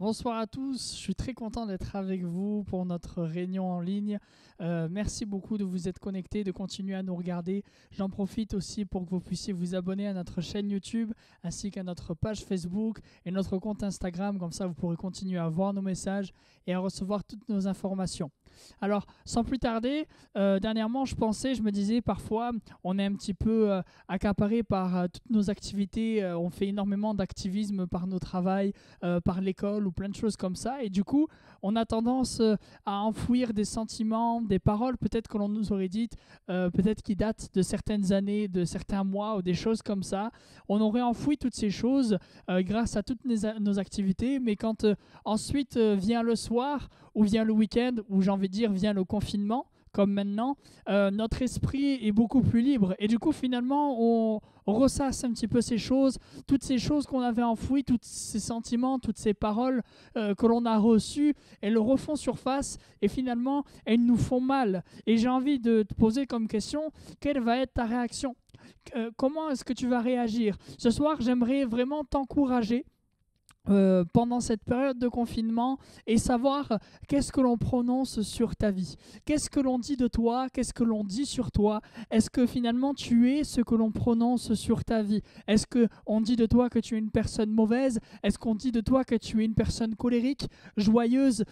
Bonsoir à tous, je suis très content d'être avec vous pour notre réunion en ligne. Merci beaucoup de vous être connectés, de continuer à nous regarder. J'en profite aussi pour que vous puissiez vous abonner à notre chaîne YouTube ainsi qu'à notre page Facebook et notre compte Instagram. Comme ça, vous pourrez continuer à voir nos messages et à recevoir toutes nos informations. Alors, sans plus tarder, dernièrement, je me disais parfois, on est un petit peu accaparé par toutes nos activités. On fait énormément d'activisme par nos travails, par l'école ou plein de choses comme ça. Et du coup, on a tendance à enfouir des sentiments, des paroles peut-être que l'on nous aurait dites, peut-être qui datent de certaines années, de certains mois ou des choses comme ça. On aurait enfoui toutes ces choses grâce à toutes nos activités. Mais quand ensuite vient le soir ou vient le week-end, ou j'ai envie de dire vient le confinement, comme maintenant, notre esprit est beaucoup plus libre. Et du coup, finalement, on ressasse un petit peu ces choses, toutes ces choses qu'on avait enfouies, tous ces sentiments, toutes ces paroles que l'on a reçues, elles refont surface et finalement, elles nous font mal. Et j'ai envie de te poser comme question, quelle va être ta réaction ? Comment est-ce que tu vas réagir ? Ce soir, j'aimerais vraiment t'encourager pendant cette période de confinement et savoir qu'est-ce que l'on prononce sur ta vie. Qu'est-ce que l'on dit de toi? Qu'est-ce que l'on dit sur toi? Est-ce que finalement tu es ce que l'on prononce sur ta vie? Est-ce qu'on dit de toi que tu es une personne mauvaise? Est-ce qu'on dit de toi que tu es une personne colérique, joyeuse,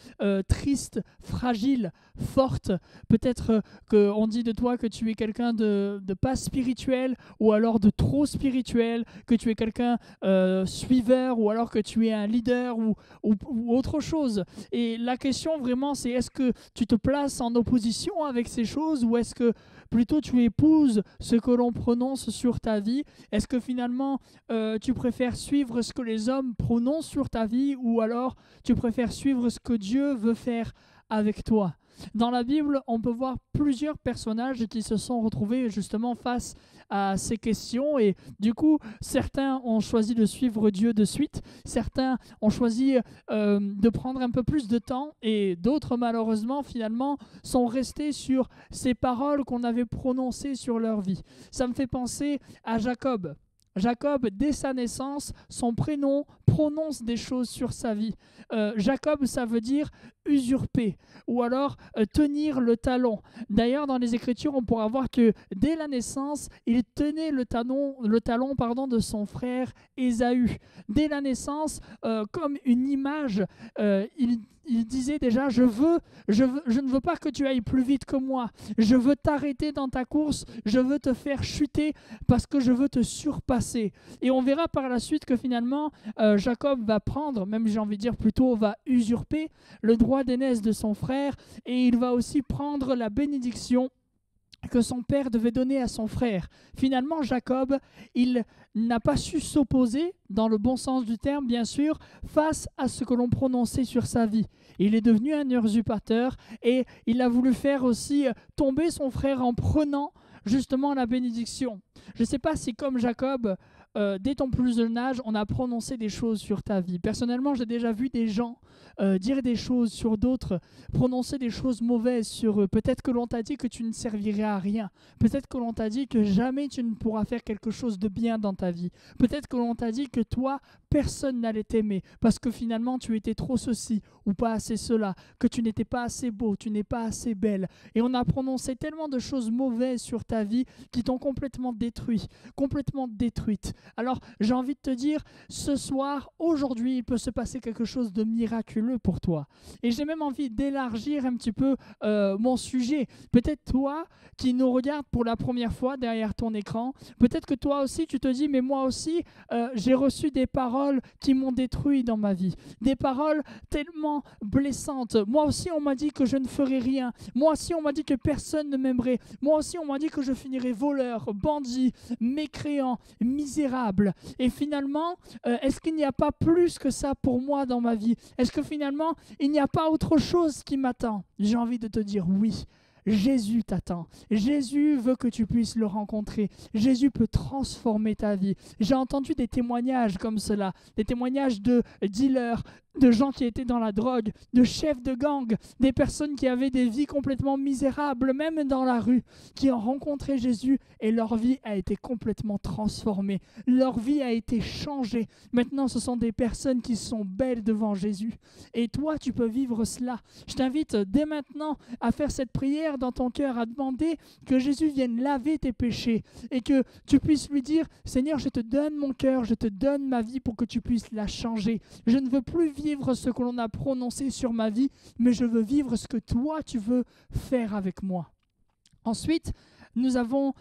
triste, fragile, forte? Peut-être qu'on dit de toi que tu es quelqu'un de pas spirituel ou alors de trop spirituel, que tu es quelqu'un suiveur ou alors que tu es un leader ou autre chose. Et la question vraiment c'est est-ce que tu te places en opposition avec ces choses ou est-ce que plutôt tu épouses ce que l'on prononce sur ta vie? Est-ce que finalement tu préfères suivre ce que les hommes prononcent sur ta vie ou alors tu préfères suivre ce que Dieu veut faire avec toi? Dans la Bible, on peut voir plusieurs personnages qui se sont retrouvés justement face à ces questions et du coup, certains ont choisi de suivre Dieu de suite, certains ont choisi de prendre un peu plus de temps et d'autres malheureusement finalement sont restés sur ces paroles qu'on avait prononcées sur leur vie. Ça me fait penser à Jacob. Jacob, dès sa naissance, son prénom prononce des choses sur sa vie. Jacob, ça veut dire usurper ou alors tenir le talon. D'ailleurs, dans les Écritures, on pourra voir que dès la naissance, il tenait le talon de son frère Ésaü. Dès la naissance, comme une image, il disait déjà, je ne veux pas que tu ailles plus vite que moi. Je veux t'arrêter dans ta course. Je veux te faire chuter parce que je veux te surpasser. Et on verra par la suite que finalement, Jacob va prendre, même j'ai envie de dire plutôt, va usurper le droit d'aînesse de son frère et il va aussi prendre la bénédiction que son père devait donner à son frère. Finalement, Jacob, il n'a pas su s'opposer, dans le bon sens du terme, bien sûr, face à ce que l'on prononçait sur sa vie. Il est devenu un usurpateur et il a voulu faire aussi tomber son frère en prenant justement la bénédiction. Je ne sais pas si comme Jacob, dès ton plus jeune âge, on a prononcé des choses sur ta vie. Personnellement, j'ai déjà vu des gens dire des choses sur d'autres, prononcer des choses mauvaises sur eux. Peut-être que l'on t'a dit que tu ne servirais à rien. Peut-être que l'on t'a dit que jamais tu ne pourras faire quelque chose de bien dans ta vie. Peut-être que l'on t'a dit que toi, personne n'allait t'aimer parce que finalement tu étais trop ceci ou pas assez cela, que tu n'étais pas assez beau, tu n'es pas assez belle. Et on a prononcé tellement de choses mauvaises sur ta vie qui t'ont complètement détruit, complètement détruite. Alors j'ai envie de te dire, ce soir, aujourd'hui, il peut se passer quelque chose de miraculeux pour toi. Et j'ai même envie d'élargir un petit peu mon sujet. Peut-être toi qui nous regardes pour la première fois derrière ton écran, peut-être que toi aussi tu te dis, mais moi aussi, j'ai reçu des paroles qui m'ont détruit dans ma vie. Des paroles tellement blessantes. Moi aussi, on m'a dit que je ne ferais rien. Moi aussi, on m'a dit que personne ne m'aimerait. Moi aussi, on m'a dit que je finirais voleur, bandit, mécréant, misérable. Et finalement, est-ce qu'il n'y a pas plus que ça pour moi dans ma vie? Est-ce que finalement, il n'y a pas autre chose qui m'attend? J'ai envie de te dire oui. Jésus t'attend. Jésus veut que tu puisses le rencontrer. Jésus peut transformer ta vie. J'ai entendu des témoignages comme cela, des témoignages de dealers de gens qui étaient dans la drogue, de chefs de gang, des personnes qui avaient des vies complètement misérables, même dans la rue, qui ont rencontré Jésus et leur vie a été complètement transformée. Leur vie a été changée. Maintenant, ce sont des personnes qui sont belles devant Jésus. Et toi, tu peux vivre cela. Je t'invite dès maintenant à faire cette prière dans ton cœur, à demander que Jésus vienne laver tes péchés et que tu puisses lui dire, Seigneur, je te donne mon cœur, je te donne ma vie pour que tu puisses la changer. Je ne veux plus vivre ce que l'on a prononcé sur ma vie, mais je veux vivre ce que toi, tu veux faire avec moi. Ensuite, nous avons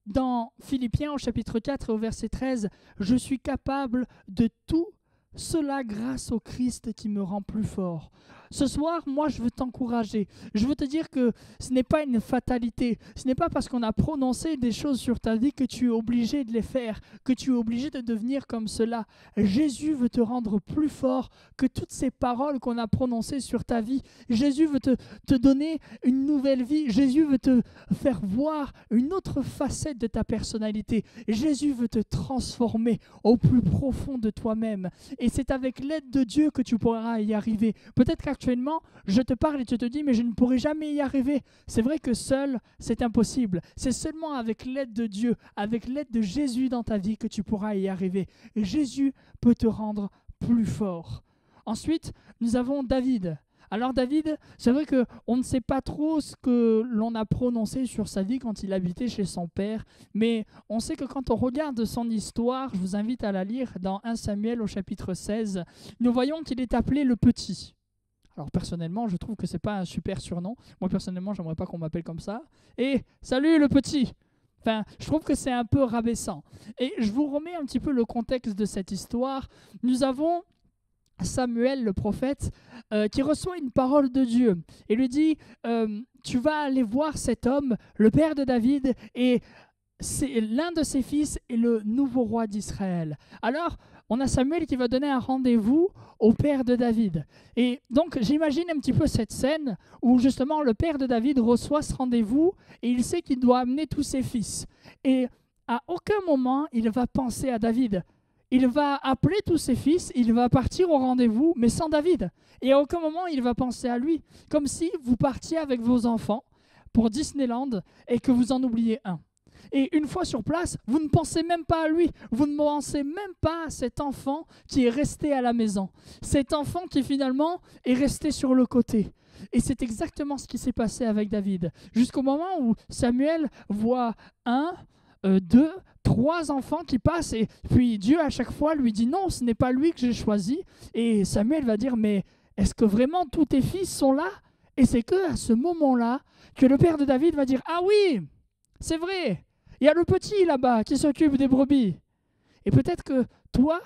dans Philippiens au chapitre 4 et au verset 13, « Je suis capable de tout cela grâce au Christ qui me rend plus fort. » Ce soir, moi, je veux t'encourager. Je veux te dire que ce n'est pas une fatalité. Ce n'est pas parce qu'on a prononcé des choses sur ta vie que tu es obligé de les faire, que tu es obligé de devenir comme cela. Jésus veut te rendre plus fort que toutes ces paroles qu'on a prononcées sur ta vie. Jésus veut te donner une nouvelle vie. Jésus veut te faire voir une autre facette de ta personnalité. Jésus veut te transformer au plus profond de toi-même. Et c'est avec l'aide de Dieu que tu pourras y arriver. Peut-être qu'actuellement, je te parle et tu te dis, mais je ne pourrai jamais y arriver. C'est vrai que seul, c'est impossible. C'est seulement avec l'aide de Dieu, avec l'aide de Jésus dans ta vie que tu pourras y arriver. Et Jésus peut te rendre plus fort. Ensuite, nous avons David. Alors David, c'est vrai qu'on ne sait pas trop ce que l'on a prononcé sur sa vie quand il habitait chez son père, mais on sait que quand on regarde son histoire, je vous invite à la lire dans 1 Samuel au chapitre 16, nous voyons qu'il est appelé le petit. Alors personnellement, je trouve que ce n'est pas un super surnom. Moi personnellement, j'aimerais pas qu'on m'appelle comme ça. Et salut le petit! Enfin, je trouve que c'est un peu rabaissant. Et je vous remets un petit peu le contexte de cette histoire. Nous avons Samuel, le prophète, qui reçoit une parole de Dieu et lui dit tu vas aller voir cet homme, le père de David, et c'est l'un de ses fils est le nouveau roi d'Israël. Alors, on a Samuel qui va donner un rendez-vous au père de David. Et donc, j'imagine un petit peu cette scène où justement le père de David reçoit ce rendez-vous et il sait qu'il doit amener tous ses fils. Et à aucun moment, il va penser à David. Il va appeler tous ses fils, il va partir au rendez-vous, mais sans David. Et à aucun moment, il va penser à lui. Comme si vous partiez avec vos enfants pour Disneyland et que vous en oubliez un. Et une fois sur place, vous ne pensez même pas à lui. Vous ne pensez même pas à cet enfant qui est resté à la maison. Cet enfant qui finalement est resté sur le côté. Et c'est exactement ce qui s'est passé avec David. Jusqu'au moment où Samuel voit 1, 2, 3 enfants qui passent et puis Dieu à chaque fois lui dit non, ce n'est pas lui que j'ai choisi. Et Samuel va dire mais est-ce que vraiment tous tes fils sont là? Et c'est que à ce moment-là que le père de David va dire ah oui, c'est vrai, il y a le petit là-bas qui s'occupe des brebis. Et peut-être que toi,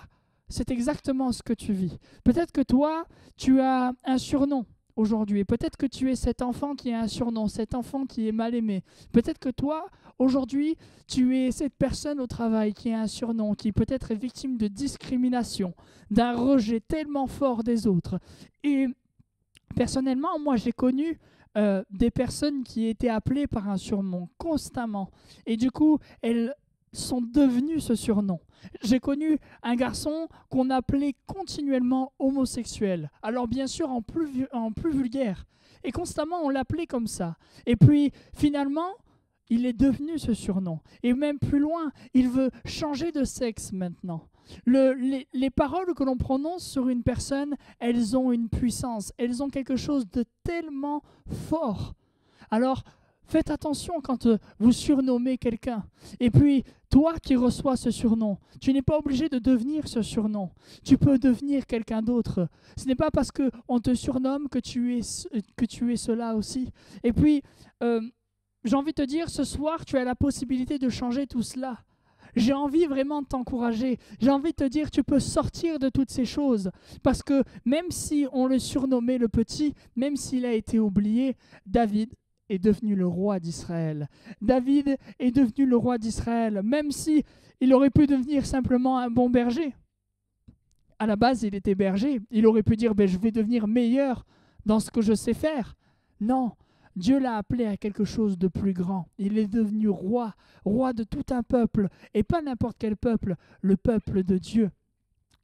c'est exactement ce que tu vis. Peut-être que toi, tu as un surnom aujourd'hui. Et peut-être que tu es cet enfant qui a un surnom, cet enfant qui est mal aimé. Peut-être que toi, aujourd'hui, tu es cette personne au travail qui a un surnom, qui peut-être est victime de discrimination, d'un rejet tellement fort des autres. Et personnellement, moi, j'ai connu des personnes qui étaient appelées par un surnom constamment. Et du coup, elles sont devenues ce surnom. J'ai connu un garçon qu'on appelait continuellement homosexuel. Alors bien sûr en plus vulgaire. Et constamment on l'appelait comme ça. Et puis finalement, il est devenu ce surnom. Et même plus loin, il veut changer de sexe maintenant. Les paroles que l'on prononce sur une personne, elles ont une puissance. Elles ont quelque chose de tellement fort. Alors, faites attention quand vous surnommez quelqu'un. Et puis, toi qui reçois ce surnom, tu n'es pas obligé de devenir ce surnom. Tu peux devenir quelqu'un d'autre. Ce n'est pas parce qu'on te surnomme que tu es cela aussi. Et puis, j'ai envie de te dire, ce soir, tu as la possibilité de changer tout cela. J'ai envie vraiment de t'encourager. J'ai envie de te dire, tu peux sortir de toutes ces choses. Parce que même si on le surnommait le petit, même s'il a été oublié, David est devenu le roi d'Israël. David est devenu le roi d'Israël, même si il aurait pu devenir simplement un bon berger. À la base, il était berger. Il aurait pu dire, je vais devenir meilleur dans ce que je sais faire. Non, Dieu l'a appelé à quelque chose de plus grand. Il est devenu roi, roi de tout un peuple, et pas n'importe quel peuple, le peuple de Dieu.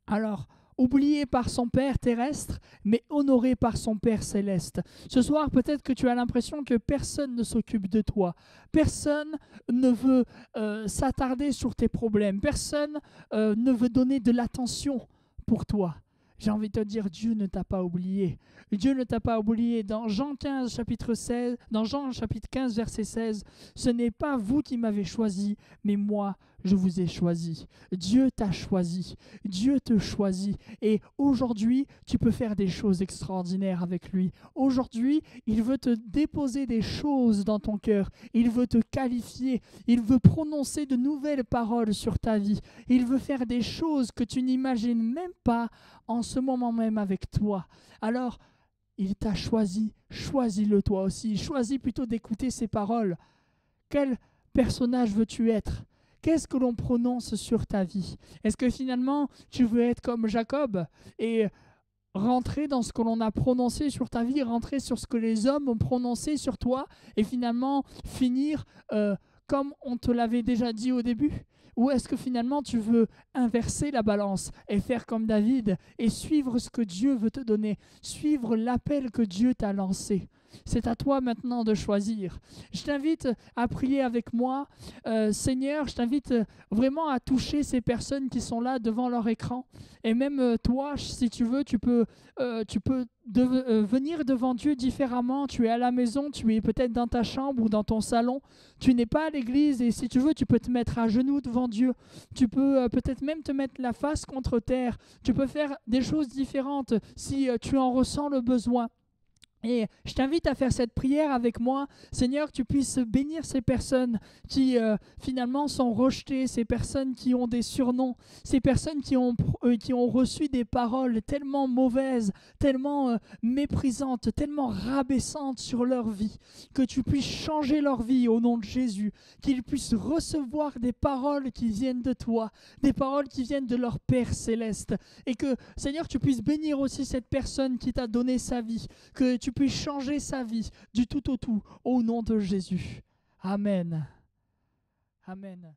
Alors, oublié par son Père terrestre, mais honoré par son Père céleste. Ce soir, peut-être que tu as l'impression que personne ne s'occupe de toi. Personne ne veut s'attarder sur tes problèmes. Personne ne veut donner de l'attention pour toi. J'ai envie de te dire, Dieu ne t'a pas oublié. Dieu ne t'a pas oublié. Dans Jean 15, chapitre 16, dans Jean chapitre 15, verset 16, ce n'est pas vous qui m'avez choisi, mais moi, je vous ai choisi. Dieu t'a choisi. Dieu te choisit. Et aujourd'hui, tu peux faire des choses extraordinaires avec lui. Aujourd'hui, il veut te déposer des choses dans ton cœur. Il veut te qualifier. Il veut prononcer de nouvelles paroles sur ta vie. Il veut faire des choses que tu n'imagines même pas en ce moment même avec toi. Alors, il t'a choisi. Choisis-le toi aussi. Choisis plutôt d'écouter ses paroles. Quel personnage veux-tu être ? Qu'est-ce que l'on prononce sur ta vie? Est-ce que finalement, tu veux être comme Jacob et rentrer dans ce que l'on a prononcé sur ta vie, rentrer sur ce que les hommes ont prononcé sur toi et finalement finir comme on te l'avait déjà dit au début? Ou est-ce que finalement tu veux inverser la balance et faire comme David et suivre ce que Dieu veut te donner, suivre l'appel que Dieu t'a lancé? C'est à toi maintenant de choisir. Je t'invite à prier avec moi. Seigneur, je t'invite vraiment à toucher ces personnes qui sont là devant leur écran. Et même toi, si tu veux, tu peux venir devant Dieu différemment. Tu es à la maison, tu es peut-être dans ta chambre ou dans ton salon. Tu n'es pas à l'église et si tu veux, tu peux te mettre à genoux devant Dieu. Tu peux peut-être même te mettre la face contre terre. Tu peux faire des choses différentes si tu en ressens le besoin. Et je t'invite à faire cette prière avec moi. Seigneur, que tu puisses bénir ces personnes qui finalement sont rejetées, ces personnes qui ont des surnoms, ces personnes qui ont reçu des paroles tellement mauvaises, tellement méprisantes, tellement rabaissantes sur leur vie, que tu puisses changer leur vie au nom de Jésus, qu'ils puissent recevoir des paroles qui viennent de toi, des paroles qui viennent de leur Père céleste. Et que, Seigneur, tu puisses bénir aussi cette personne qui t'a donné sa vie, que tu puisses changer sa vie du tout au tout, au nom de Jésus. Amen. Amen.